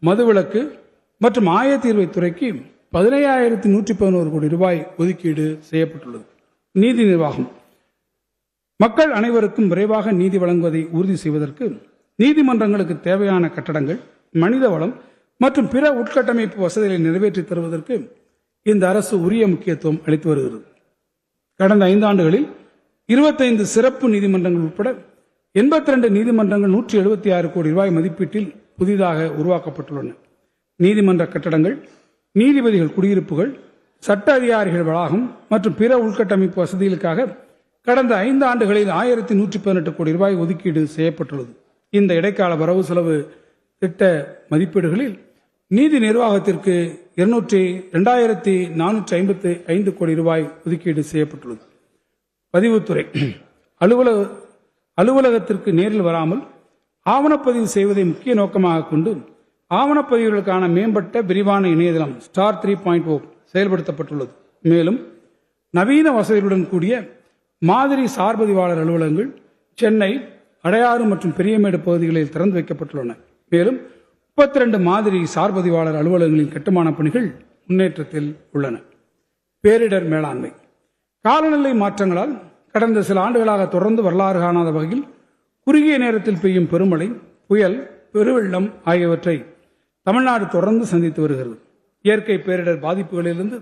மதுவிலக்கு மற்றும் ஆயத்தீர்வைத்துறைக்கு 15,111 கோடி ரூபாய் ஒதுக்கீடு செய்யப்பட்டுள்ளது. நீதி நிர்வாகம். மக்கள் அனைவருக்கும் விரைவாக நீதி வழங்குவதை உறுதி செய்வதற்கு நீதிமன்றங்களுக்கு தேவையான கட்டடங்கள், மனித வளம் மற்றும் பிற உட்கட்டமைப்பு வசதிகளை நிறைவேற்றி தருவதற்கு இந்த அரசு உரிய முக்கியத்துவம் அளித்து வருகிறது. கடந்த 5 ஆண்டுகளில் 25 சிறப்பு நீதிமன்றங்கள் உட்பட 82 நீதிமன்றங்கள் 176 கோடி ரூபாய் மதிப்பீட்டில் புதிதாக உருவாக்கப்பட்டுள்ளன. நீதிமன்ற கட்டடங்கள், நீதிபதிகள் குடியிருப்புகள், சட்ட அதிகாரிகள் வளாகம் மற்றும் பிற உள்கட்டமைப்பு வசதிகளுக்காக கடந்த 5 ஆண்டுகளில் 1118 கோடி ரூபாய் ஒதுக்கீடு செய்யப்பட்டுள்ளது. இந்த இடைக்கால வரவு செலவு திட்ட மதிப்பீடுகளில் நீதி நிர்வாகத்திற்கு 2,455 கோடி ரூபாய் ஒதுக்கீடு செய்யப்பட்டுள்ளது. பதிவுத்துறை. அலுவலகத்திற்கு நேரில் வராமல் ஆவணப்பதிவு செய்வதை முக்கிய நோக்கமாக கொண்டு ஆவணப்பதிவுகளுக்கான மேம்பட்ட விரிவான இணையதளம் ஸ்டார் 3.0 செயல்படுத்தப்பட்டுள்ளது. மேலும் நவீன வசதிகளுடன் கூடிய மாதிரி சார்பதிவாளர் அலுவலகங்கள் சென்னை, அடையாறு மற்றும் பெரியமேடு பகுதிகளில் திறந்து வைக்கப்பட்டுள்ளன. மேலும் 32 மாதிரி சார்பதிவாளர் அலுவலகங்களின் கட்டுமான பணிகள் முன்னேற்றத்தில் உள்ளன. பேரிடர் மேலாண்மை. காலநிலை மாற்றங்களால் கடந்த சில ஆண்டுகளாக தொடர்ந்து வரலாறு காணாத வகையில் குறுகிய நேரத்தில் பெய்யும் பெருமழை, புயல், பெருவெள்ளம் ஆகியவற்றை தமிழ்நாடு தொடர்ந்து சந்தித்து வருகிறது. இயற்கை பேரிடர் பாதிப்புகளிலிருந்து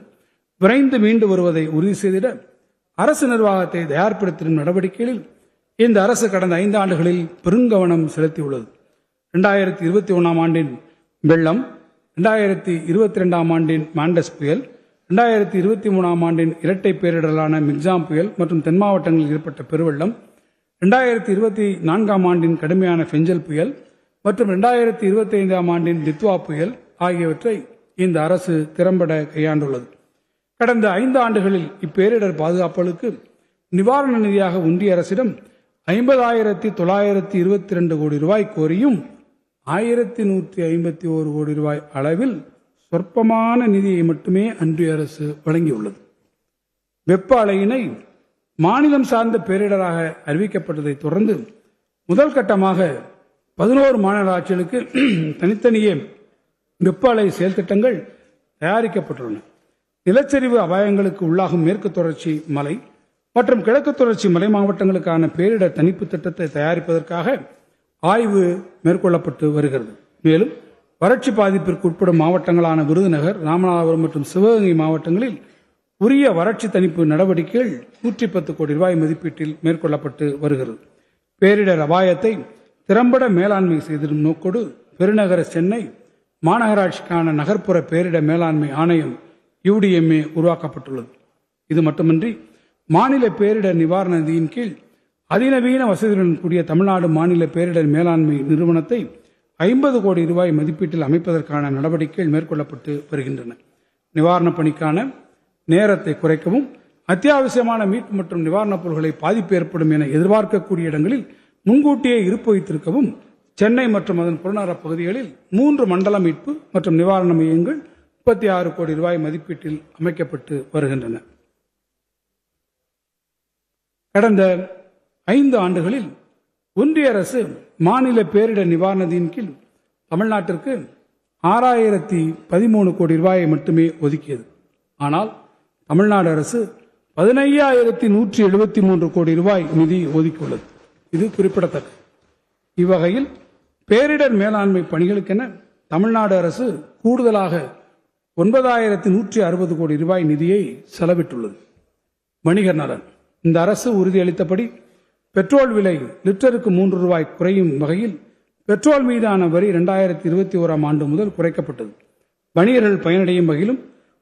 விரைந்து மீண்டு வருவதை உறுதி செய்திட அரசு நிர்வாகத்தை தயார்படுத்தும் நடவடிக்கைகளில் இந்த அரசு கடந்த 5 ஆண்டுகளில் பெருங்கவனம் செலுத்தியுள்ளது. 2021 ஆண்டின் வெள்ளம், 2022 ஆண்டின் மாண்டஸ் புயல், 2023 ஆண்டின் இரட்டை பேரிடரான மிக்ஜாம் புயல் மற்றும் தென் மாவட்டங்களில் ஏற்பட்ட பெருவெள்ளம், 2024 ஆண்டின் கடுமையான பெஞ்சல் புயல் மற்றும் 2025 ஆண்டின் தித்வா புயல் ஆகியவற்றை இந்த அரசு திறம்பட கையாண்டுள்ளது. கடந்த 5 ஆண்டுகளில் இப்பேரிடர் பாதுகாப்புகளுக்கு நிவாரண நிதியாக ஒன்றிய அரசிடம் 50,922 கோடி ரூபாய் கோரியும் 1,151 கோடி ரூபாய் அளவில் சொற்பமான நிதியை மட்டுமே ஒன்றிய அரசு வழங்கியுள்ளது. வெப்ப அலையினை மாநிலம் சார்ந்த பேரிடராக அறிவிக்கப்பட்டதை தொடர்ந்து முதல் கட்டமாக 11 மாநகராட்சிகளுக்கு தனித்தனியே வெப்ப அலை செயல் திட்டங்கள் தயாரிக்கப்பட்டுள்ளன. நிலச்சரிவு அபாயங்களுக்கு உள்ளாகும் மேற்கு தொடர்ச்சி மலை மற்றும் கிழக்கு தொடர்ச்சி மலை மாவட்டங்களுக்கான பேரிடர் தணிப்பு திட்டத்தை தயாரிப்பதற்காக ஆய்வு மேற்கொள்ளப்பட்டு வருகிறது. மேலும் வறட்சி பாதிப்பிற்கு உட்படும் மாவட்டங்களான விருதுநகர், ராமநாதபுரம் மற்றும் சிவகங்கை மாவட்டங்களில் உரிய வறட்சி தணிப்பு நடவடிக்கைகள் 110 கோடி ரூபாய் மதிப்பீட்டில் மேற்கொள்ளப்பட்டு வருகிறது. பேரிடர் அபாயத்தை திறம்பட மேலாண்மை செய்திடும் நோக்கோடு பெருநகர சென்னை மாநகராட்சிக்கான நகர்ப்புற பேரிடர் மேலாண்மை ஆணையம் UDMA உருவாக்கப்பட்டுள்ளது. இது மட்டுமின்றி மாநில பேரிடர் நிவாரண நிதியின் கீழ் அதிநவீன வசதிகளுடன் கூடிய தமிழ்நாடு மாநில பேரிடர் மேலாண்மை நிறுவனத்தை 50 கோடி ரூபாய் மதிப்பீட்டில் அமைப்பதற்கான நடவடிக்கைகள் மேற்கொள்ளப்பட்டு வருகின்றன. நிவாரணப் பணிக்கான நேரத்தை குறைக்கவும், அத்தியாவசியமான மீட்பு மற்றும் நிவாரணப் பொருட்களை பாதிப்பு ஏற்படும் என எதிர்பார்க்கக்கூடிய இடங்களில் முன்கூட்டியே இருப்பு வைத்திருக்கவும் சென்னை மற்றும் அதன் புறநகர பகுதிகளில் 3 மண்டல மீட்பு மற்றும் நிவாரண மையங்கள் 36 கோடி ரூபாய் மதிப்பீட்டில் அமைக்கப்பட்டு வருகின்றன. கடந்த 5 ஆண்டுகளில் ஒன்றிய அரசு மாநில பேரிடர் நிவாரண நிதியின் கீழ் தமிழ்நாட்டிற்கு 6,013 கோடி ரூபாயை மட்டுமே ஒதுக்கியது. ஆனால் தமிழ்நாடு அரசு 15,173 கோடி ரூபாய் நிதி ஒதுக்கியுள்ளது. இது குறிப்பிடத்தக்கது. இவ்வகையில் பேரிடர் மேலாண்மை பணிகளுக்கென தமிழ்நாடு அரசு கூடுதலாக 9,160 கோடி ரூபாய் நிதியை செலவிட்டுள்ளது. வணிகர் நலன். இந்த அரசு உறுதியளித்தபடி பெட்ரோல் விலை லிட்டருக்கு 3 ரூபாய் குறையும் வகையில் பெட்ரோல் மீதான வரி 2021 ஆண்டு முதல் குறைக்கப்பட்டது. வணிகர்கள் பயனடையும் வகையிலும்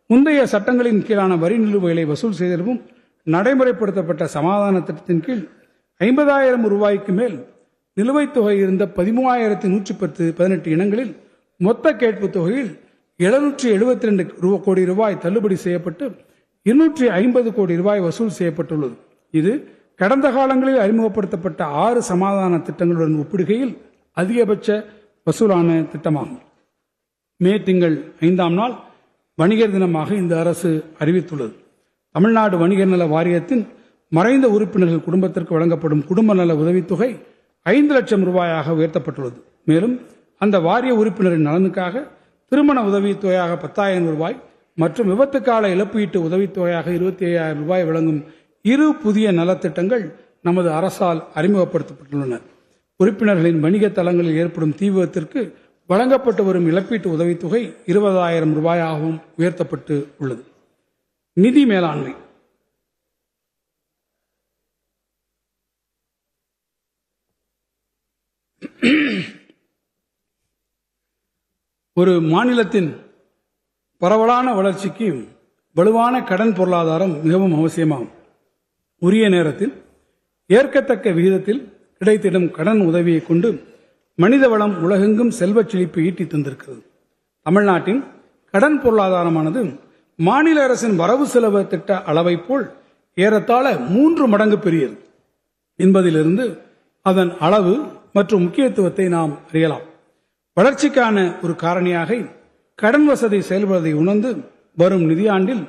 முந்தைய சட்டங்களின் கீழான வரி நிலுவைகளை வசூல் செய்திடவும் நடைமுறைப்படுத்தப்பட்ட சமாதான திட்டத்தின் கீழ் 50,000 ரூபாய்க்கு மேல் நிலுவைத் தொகை இருந்த 13,118 இனங்களில் மொத்த கேட்பு தொகையில் 772 கோடி ரூபாய் தள்ளுபடி செய்யப்பட்டு 250 கோடி ரூபாய் வசூல் செய்யப்பட்டுள்ளது. இது கடந்த காலங்களில் அறிமுகப்படுத்தப்பட்ட 6 சமாதான திட்டங்களுடன் ஒப்பிடுகையில் அதிகபட்ச வசூலான திட்டமாகும். மே திங்கள் 5ஆம் நாள் வணிகர் தினமாக இந்த அரசு அறிவித்துள்ளது. தமிழ்நாடு வணிகர் நல வாரியத்தின் மறைந்த உறுப்பினர்கள் குடும்பத்திற்கு வழங்கப்படும் குடும்ப நல உதவித்தொகை 5 லட்சம் ரூபாயாக உயர்த்தப்பட்டுள்ளது. மேலும் அந்த வாரிய உறுப்பினரின் நலனுக்காக திருமண உதவித்தொகையாக 10,000 ரூபாய் மற்றும் விபத்துக்கால இழப்பீட்டு உதவித்தொகையாக 25,000 ரூபாய் வழங்கும் 2 புதிய நலத்திட்டங்கள் நமது அரசால் அறிமுகப்படுத்தப்பட்டுள்ளன. உறுப்பினர்களின் வணிக தளங்களில் ஏற்படும் தீ விபத்திற்கு வழங்கப்பட்டு வரும் இழப்பீட்டு உதவித்தொகை 20,000 ரூபாயாகவும் உயர்த்தப்பட்டு உள்ளது. நிதி மேலாண்மை. ஒரு மாநிலத்தின் பரவலான வளர்ச்சிக்கு வலுவான கடன் பொருளாதாரம் மிகவும் அவசியமாகும். உரிய நேரத்தில் ஏற்கத்தக்க விகிதத்தில் கிடைத்திடும் கடன் உதவியை கொண்டு மனித வளம் உலகெங்கும் செல்வச் செழிப்பு ஈட்டி தந்திருக்கிறது. தமிழ்நாட்டின் கடன் பொருளாதாரமானது மாநில அரசின் வரவு செலவு திட்ட அளவை போல் ஏறத்தாழ 3 மடங்கு பெரியது என்பதிலிருந்து அதன் அளவு மற்றும் முக்கியத்துவத்தை நாம் அறியலாம். வளர்ச்சிக்கான ஒரு காரணியாக கடன் வசதி செயல்படுவதை உணர்ந்து வரும் நிதியாண்டில்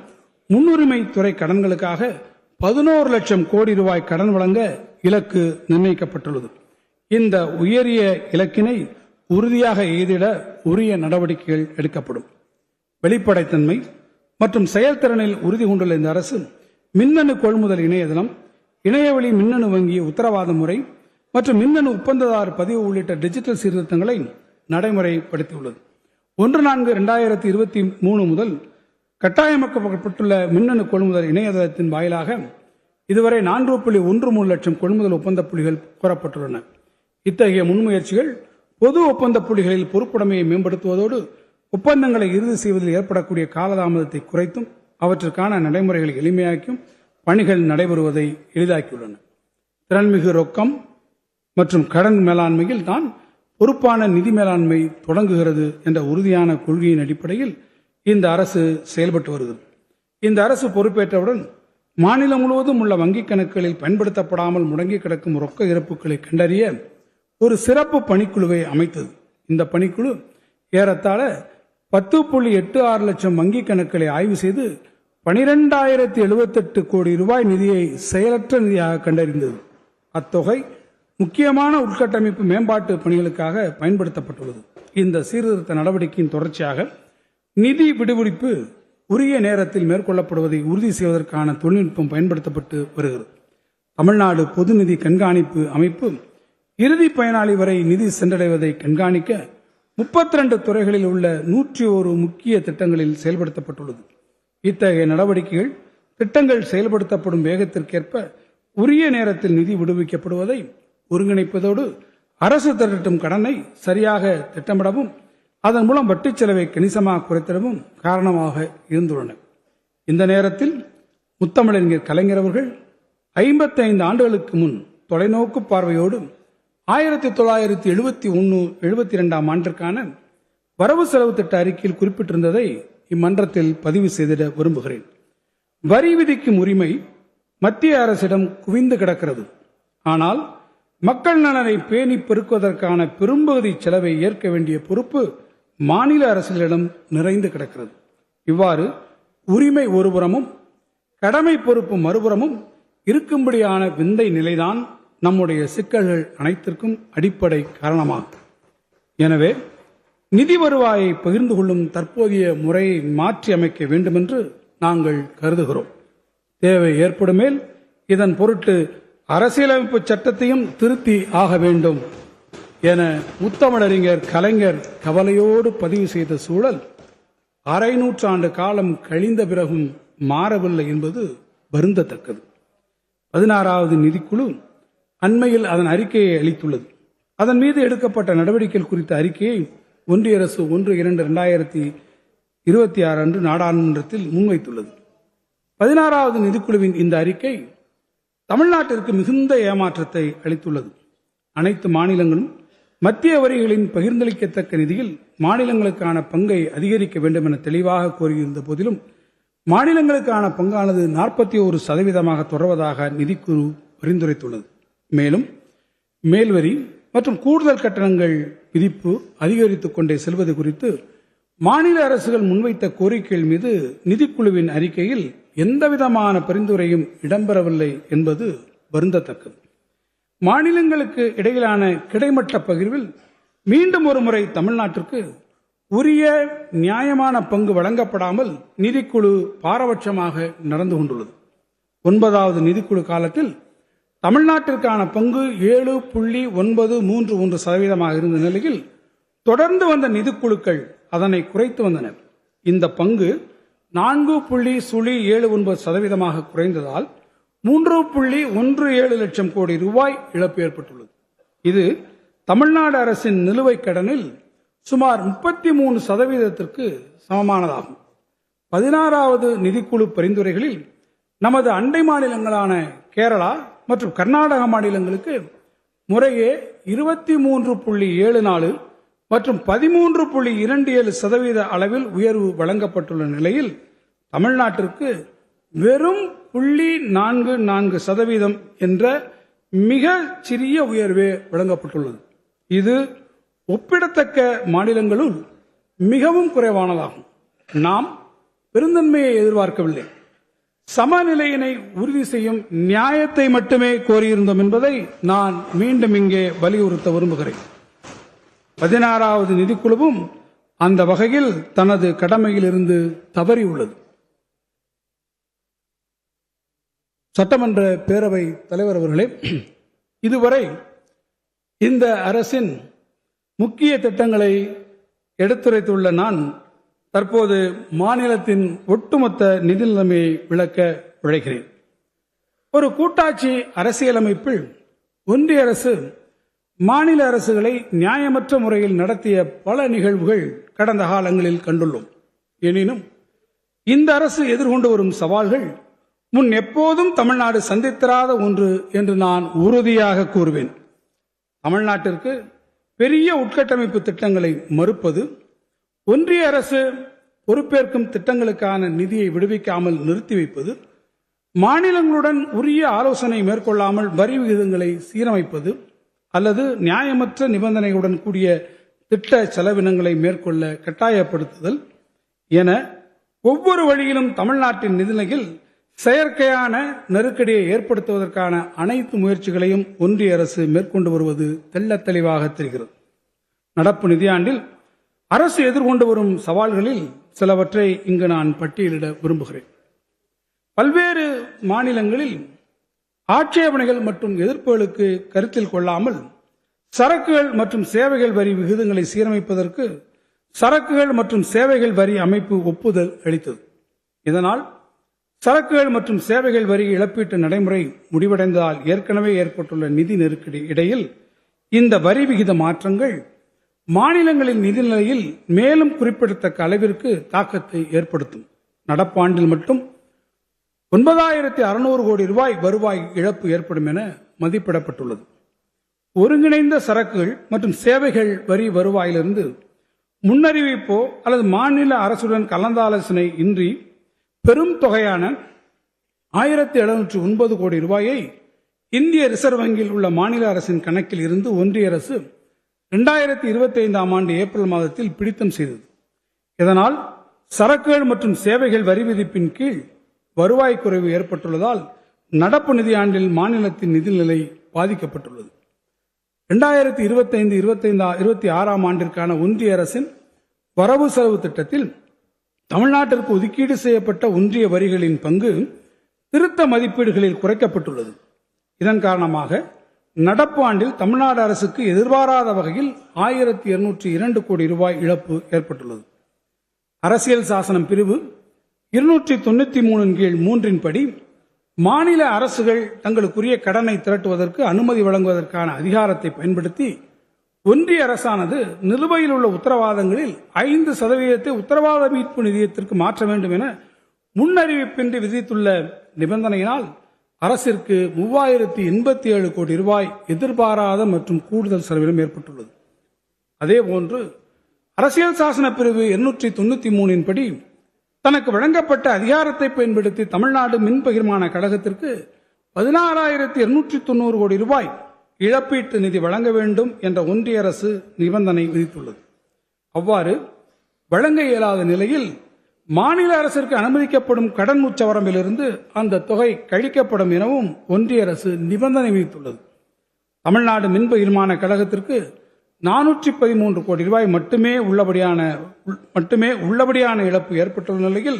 முன்னுரிமை துறை கடன்களுக்காக 11 லட்சம் கோடி ரூபாய் கடன் வழங்க இலக்கு நிர்ணயிக்கப்பட்டுள்ளது. இந்த உயரிய இலக்கினை உறுதியாக எய்திட உரிய நடவடிக்கைகள் எடுக்கப்படும். வெளிப்படைத்தன்மை மற்றும் செயல்திறனில் உறுதி கொண்டுள்ள இந்த அரசு மின்னணு கொள்முதல் இணையதளம், இணையவழி மின்னணு வங்கி உத்தரவாத முறை மற்றும் மின்னணு ஒப்பந்ததாரர் பதிவு உள்ளிட்ட டிஜிட்டல் சீர்திருத்தங்களை நடைமுறைப்படுத்தியுள்ளது. 1/4/2023 முதல் கட்டாயமாக்கப்பட்டுள்ள மின்னணு கொள்முதல் இணையதளத்தின் வாயிலாக இதுவரை 4.13 லட்சம் கொள்முதல் ஒப்பந்த புள்ளிகள் கோரப்பட்டுள்ளன. இத்தகைய முன்முயற்சிகள் பொது ஒப்பந்த புள்ளிகளில் பொறுப்புடைமையை மேம்படுத்துவதோடு ஒப்பந்தங்களை இறுதி செய்வதில் ஏற்படக்கூடிய காலதாமதத்தை குறைத்தும் அவற்றுக்கான நடைமுறைகளை எளிமையாக்கியும் பணிகள் நடைபெறுவதை எளிதாக்கியுள்ளன. திறன்மிகு ரொக்கம் மற்றும் கடன் மேலாண்மையில் தான் பொறுப்பான நிதி மேலாண்மை தொடங்குகிறது என்ற உறுதியான கொள்கையின் அடிப்படையில் இந்த அரசு செயல்பட்டு வருகிறது. இந்த அரசு பொறுப்பேற்றவுடன் மாநிலம் முழுவதும் உள்ள வங்கிக் கணக்குகளில் பயன்படுத்தப்படாமல் முடங்கி கிடக்கும் ரொக்க இறப்புகளை கண்டறிய ஒரு சிறப்பு பணிக்குழுவை அமைத்தது. இந்த பணிக்குழு ஏறத்தாழ 10.86 லட்சம் வங்கிக் கணக்குகளை ஆய்வு செய்து 12,078 கோடி ரூபாய் நிதியை செயலற்ற நிதியாக கண்டறிந்தது. அத்தொகை முக்கியமான உள்கட்டமைப்பு மேம்பாட்டு பணிகளுக்காக பயன்படுத்தப்பட்டுள்ளது. இந்த சீர்திருத்த நடவடிக்கையின் தொடர்ச்சியாக நிதி விடுவிப்பு உரிய நேரத்தில் மேற்கொள்ளப்படுவதை உறுதி செய்வதற்கான தொழில்நுட்பம் பயன்படுத்தப்பட்டு வருகிறது. தமிழ்நாடு பொது நிதி கண்காணிப்பு அமைப்பு இறுதி பயனாளி வரை நிதி சென்றடைவதை கண்காணிக்க 32 துறைகளில் உள்ள 101 முக்கிய திட்டங்களில் செயல்படுத்தப்பட்டுள்ளது. இத்தகைய நடவடிக்கைகள் திட்டங்கள் செயல்படுத்தப்படும் வேகத்திற்கேற்ப உரிய நேரத்தில் நிதி விடுவிக்கப்படுவதை ஒருங்கிணைப்பதோடு அரசு திரட்டும் கடனை சரியாக திட்டமிடவும் அதன் மூலம் வட்டி செலவை கணிசமாக குறைத்திடவும் காரணமாக இருந்துள்ளன. இந்த நேரத்தில் முத்தமிழறிஞர் கலைஞர் அவர்கள் 55 ஆண்டுகளுக்கு முன் தொலைநோக்கு பார்வையோடு 1971-72 ஆண்டிற்கான வரவு செலவு திட்ட அறிக்கையில் குறிப்பிட்டிருந்ததை இம்மன்றத்தில் பதிவு செய்திட விரும்புகிறேன். வரி விதிக்கும் உரிமை மத்திய அரசிடம் குவிந்து கிடக்கிறது. ஆனால் மக்கள் நலனை பேணி பெருக்குவதற்கான பெரும்பகுதி செலவை ஏற்க வேண்டிய பொறுப்பு மாநில அரசுகளிடம் நிறைந்து கிடக்கிறது. இவ்வாறு உரிமை ஒருபுறமும் கடமை பொறுப்பு மறுபுறமும் இருக்கும்படியான விந்தை நிலைதான் நம்முடைய சிக்கல்கள் அனைத்திற்கும் அடிப்படை காரணமாகும். எனவே நிதி வருவாயை பகிர்ந்து கொள்ளும் தற்போதைய முறையை மாற்றி அமைக்க வேண்டும் என்று நாங்கள் கருதுகிறோம். தேவை ஏற்படுமேல் இதன் பொருட்டு அரசியலமைப்பு சட்டத்தையும் திருத்தி ஆக வேண்டும் என முத்தமிழறிஞர் கலைஞர் கவலையோடு பதிவு செய்த சூழல் 1/2 நூற்றாண்டு காலம் கழிந்த பிறகும் மாறவில்லை என்பது வருந்தத்தக்கது. 16வது நிதிக்குழு அண்மையில் அதன் அறிக்கையை அளித்துள்ளது. அதன் மீது எடுக்கப்பட்ட நடவடிக்கைகள் குறித்த அறிக்கையை ஒன்றிய அரசு 1/2/2026 அன்று நாடாளுமன்றத்தில் முன்வைத்துள்ளது. 16வது நிதிக்குழுவின் இந்த அறிக்கை தமிழ்நாட்டிற்கு மிகுந்த ஏமாற்றத்தை அளித்துள்ளது. அனைத்து மாநிலங்களும் மத்திய வரிகளின் பகிர்ந்தளிக்கத்தக்க நிதியில் மாநிலங்களுக்கான பங்கை அதிகரிக்க வேண்டும் என தெளிவாக கோரியிருந்த போதிலும் மாநிலங்களுக்கான பங்கானது 41% தொடர்வதாக நிதிக்குழு பரிந்துரைத்துள்ளது. மேலும் மேல்வரி மற்றும் கூடுதல் கட்டணங்கள் விதிப்பு அதிகரித்துக் கொண்டே செல்வது குறித்து மாநில அரசுகள் முன்வைத்த கோரிக்கைகள் மீது நிதிக்குழுவின் அறிக்கையில் எந்தவிதமான பரிந்துரையும் இடம்பெறவில்லை என்பது வருந்தத்தக்கது. மாநிலங்களுக்கு இடையிலான கிடைமட்ட பகிர்வில் மீண்டும் ஒரு முறை தமிழ்நாட்டிற்கு உரிய நியாயமான பங்கு வழங்கப்படாமல் நிதிக்குழு பாரபட்சமாக நடந்து கொண்டுள்ளது. 9வது நிதிக்குழு காலத்தில் தமிழ்நாட்டிற்கான பங்கு 7.931% இருந்த நிலையில் தொடர்ந்து வந்த நிதிக்குழுக்கள் அதனை குறைத்து வந்தனர். இந்த பங்கு 4.79% குறைந்ததால் 3.17 லட்சம் கோடி ரூபாய் இழப்பு ஏற்பட்டுள்ளது. இது தமிழ்நாடு அரசின் நிலுவைக் கடனில் சுமார் 33% சமமானதாகும். 16வது நிதிக்குழு பரிந்துரைகளில் நமது அண்டை மாநிலங்களான கேரளா மற்றும் கர்நாடக மாநிலங்களுக்கு முறையே 23.74 மற்றும் 13.27% அளவில் உயர்வு வழங்கப்பட்டுள்ள நிலையில் தமிழ்நாட்டிற்கு வெறும் 0.44% என்ற மிக சிறிய உயர்வே வழங்கப்பட்டுள்ளது. இது ஒப்பிடத்தக்க மாநிலங்களுள் மிகவும் குறைவானதாகும். நாம் பெருந்தன்மையை எதிர்பார்க்கவில்லை, சமநிலையினை உறுதி செய்யும் நியாயத்தை மட்டுமே கோரியிருந்தோம் என்பதை நான் மீண்டும் இங்கே வலியுறுத்த விரும்புகிறேன். 16வது நிதிக்குழுவும் அந்த வகையில் தனது கடமையிலிருந்து தவறியுள்ளது. சட்டமன்ற பேரவை தலைவர் அவர்களே, இதுவரை இந்த அரசின் முக்கிய திட்டங்களை எடுத்துரைத்துள்ள நான் தற்போது மாநிலத்தின் ஒட்டுமொத்த நிதி நிலைமையை விளக்க உழைக்கிறேன். ஒரு கூட்டாட்சி அரசியலமைப்பில் ஒன்றிய அரசு மாநில அரசுகளை நியாயமற்ற முறையில் நடத்திய பல நிகழ்வுகள் கடந்த காலங்களில் கண்டுள்ளோம். எனினும் இந்த அரசு எதிர்கொண்டு வரும் சவால்கள் முன் எப்போதும் தமிழ்நாடு சந்தித்திராத ஒன்று என்று நான் உறுதியாக கூறுவேன். தமிழ்நாட்டிற்கு பெரிய உட்கட்டமைப்பு திட்டங்களை மறுப்பது, ஒன்றிய அரசு பொறுப்பேற்கும் திட்டங்களுக்கான நிதியை விடுவிக்காமல் நிறுத்தி வைப்பது, மாநிலங்களுடன் உரிய ஆலோசனை மேற்கொள்ளாமல் வரி விகிதங்களை சீரமைப்பது அல்லது நியாயமற்ற நிபந்தனைகளுடன் கூடிய திட்ட செலவினங்களை மேற்கொள்ள கட்டாயப்படுத்துதல் என ஒவ்வொரு வழியிலும் தமிழ்நாட்டின் நிதிநிலையில் செயற்கையான நெருக்கடியை ஏற்படுத்துவதற்கான அனைத்து முயற்சிகளையும் ஒன்றிய அரசு மேற்கொண்டு வருவது தெள்ளத் தெளிவாக தெரிகிறது. நடப்பு நிதியாண்டில் அரசு எதிர்கொண்டு வரும் சவால்களில் சிலவற்றை இங்கு நான் பட்டியலிட விரும்புகிறேன். பல்வேறு மாநிலங்களில் ஆட்சேபனைகள் மற்றும் எதிர்ப்புகளுக்கு கருத்தில் கொள்ளாமல் சரக்குகள் மற்றும் சேவைகள் வரி விகிதங்களை சீரமைப்பதற்கு சரக்குகள் மற்றும் சேவைகள் வரி அமைப்பு ஒப்புதல் அளித்தது. இதனால் சரக்குகள் மற்றும் சேவைகள் வரி இழப்பீட்டு நடைமுறை முடிவடைந்ததால் ஏற்கனவே ஏற்பட்டுள்ள நிதி நெருக்கடி இடையில் இந்த வரி விகித மாற்றங்கள் மாநிலங்களின் நிதிநிலையில் மேலும் குறிப்பிடத்தக்க அளவிற்கு தாக்கத்தை ஏற்படுத்தும். நடப்பாண்டில் மட்டும் 9600 கோடி ரூபாய் வருவாய் இழப்பு ஏற்படும் என மதிப்பிடப்பட்டுள்ளது. ஒருங்கிணைந்த சரக்குகள் மற்றும் சேவைகள் வரி வருவாயிலிருந்து முன்னறிவிப்போ அல்லது மாநில அரசுடன் கலந்தாலோசனை இன்றி பெரும் தொகையான 1709 கோடி ரூபாயை இந்திய ரிசர்வ் வங்கியில் உள்ள மாநில அரசின் கணக்கில் இருந்து ஒன்றிய அரசு 2025 ஆண்டு ஏப்ரல் மாதத்தில் பிடித்தம் செய்தது. இதனால் சரக்குகள் மற்றும் சேவைகள் வரி விதிப்பின் கீழ் வருவாய் குறைவு ஏற்பட்டுள்ளதால் நடப்பு நிதியாண்டில் மாநிலத்தின் நிதிநிலை பாதிக்கப்பட்டுள்ளது. 2025-26 ஆண்டிற்கான ஒன்றிய அரசின் வரவு செலவு திட்டத்தில் தமிழ்நாட்டிற்கு ஒதுக்கீடு செய்யப்பட்ட ஒன்றிய வரிகளின் பங்கு திருத்த மதிப்பீடுகளில் குறைக்கப்பட்டுள்ளது. இதன் காரணமாக நடப்பு ஆண்டில் தமிழ்நாடு அரசுக்கு எதிர்பாராத வகையில் 1202 கோடி ரூபாய் இழப்பு ஏற்பட்டுள்ளது. அரசியல் சாசனம் பிரிவு 293 கீழ் 3 படி மாநில அரசுகள் தங்களுக்குரிய கடனை திரட்டுவதற்கு அனுமதி வழங்குவதற்கான அதிகாரத்தை பயன்படுத்தி ஒன்றிய அரசானது நிலுவையில் உள்ள உத்தரவாதங்களில் 5% உத்தரவாத மீட்பு நிதியத்திற்கு மாற்ற வேண்டும் என முன்னறிவிப்பின்றி விதித்துள்ள நிபந்தனையினால் அரசிற்கு 3087 கோடி ரூபாய் எதிர்பாராத மற்றும் கூடுதல் செலவினம் ஏற்பட்டுள்ளது. அதேபோன்று அரசியல் சாசன பிரிவு 293 படி தனக்கு வழங்கப்பட்ட அதிகாரத்தை பயன்படுத்தி தமிழ்நாடு மின் பகிர்மான கழகத்திற்கு 16290 கோடி ரூபாய் இழப்பீட்டு நிதி வழங்க வேண்டும் என்ற ஒன்றிய அரசு நிபந்தனை விதித்துள்ளது. அவ்வாறு வழங்க இயலாத நிலையில் மாநில அரசிற்கு அனுமதிக்கப்படும் கடன் உச்சவரம்பிலிருந்து அந்த தொகை கழிக்கப்படும் எனவும் ஒன்றிய அரசு நிபந்தனை விதித்துள்ளது. தமிழ்நாடு மின் பகிர்மான கழகத்திற்கு 413 கோடி ரூபாய் மட்டுமே உள்ளபடியான இழப்பு ஏற்பட்டுள்ள நிலையில்